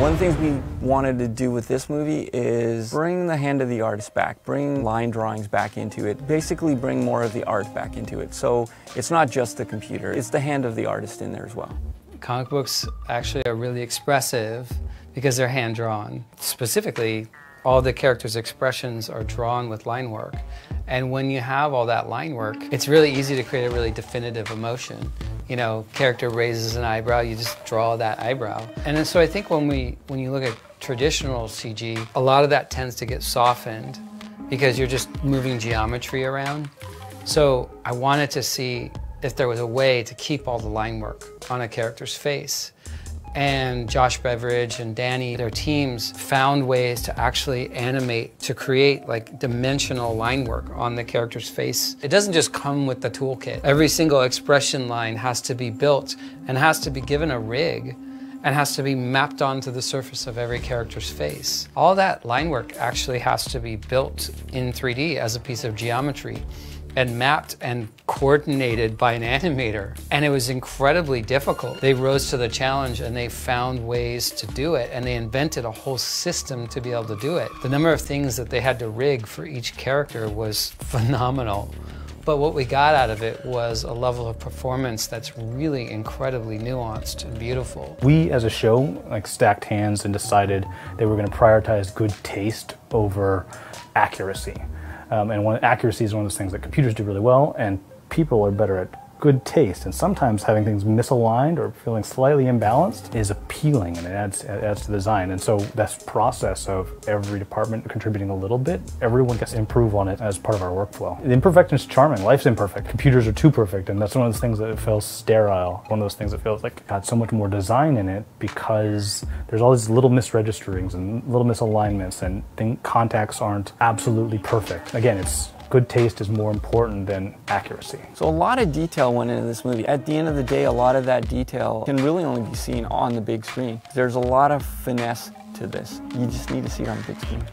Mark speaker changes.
Speaker 1: One of the things we wanted to do with this movie is bring the hand of the artist back, bring line drawings back into it, basically bring more of the art back into it. So it's not just the computer, it's the hand of the artist in there as well.
Speaker 2: Comic books actually are really expressive because they're hand-drawn. Specifically, all the characters' expressions are drawn with line work. And when you have all that line work, it's really easy to create a really definitive emotion. You know, character raises an eyebrow, you just draw that eyebrow. And then, so I think when you look at traditional CG, a lot of that tends to get softened because you're just moving geometry around. So I wanted to see if there was a way to keep all the line work on a character's face. And Josh Beveridge and Danny, their teams found ways to actually animate, to create like dimensional line work on the character's face. It doesn't just come with the toolkit. Every single expression line has to be built and has to be given a rig and has to be mapped onto the surface of every character's face. All that line work actually has to be built in 3D as a piece of geometry and mapped and coordinated by an animator. And it was incredibly difficult. They rose to the challenge and they found ways to do it, and they invented a whole system to be able to do it. The number of things that they had to rig for each character was phenomenal. But what we got out of it was a level of performance that's really incredibly nuanced and beautiful.
Speaker 3: We as a show like stacked hands and decided they were going to prioritize good taste over accuracy. And accuracy is one of those things that computers do really well, and people are better at good taste. And sometimes having things misaligned or feeling slightly imbalanced is appealing, and it adds to the design. And so that process of every department contributing a little bit, everyone gets to improve on it as part of our workflow. The imperfection is charming. Life's imperfect. Computers are too perfect, and that's one of those things that feels sterile. One of those things that feels like it had so much more design in it because there's all these little misregisterings and little misalignments, and contacts aren't absolutely perfect. Again, good taste is more important than accuracy.
Speaker 1: So a lot of detail went into this movie. At the end of the day, a lot of that detail can really only be seen on the big screen. There's a lot of finesse to this. You just need to see it on the big screen.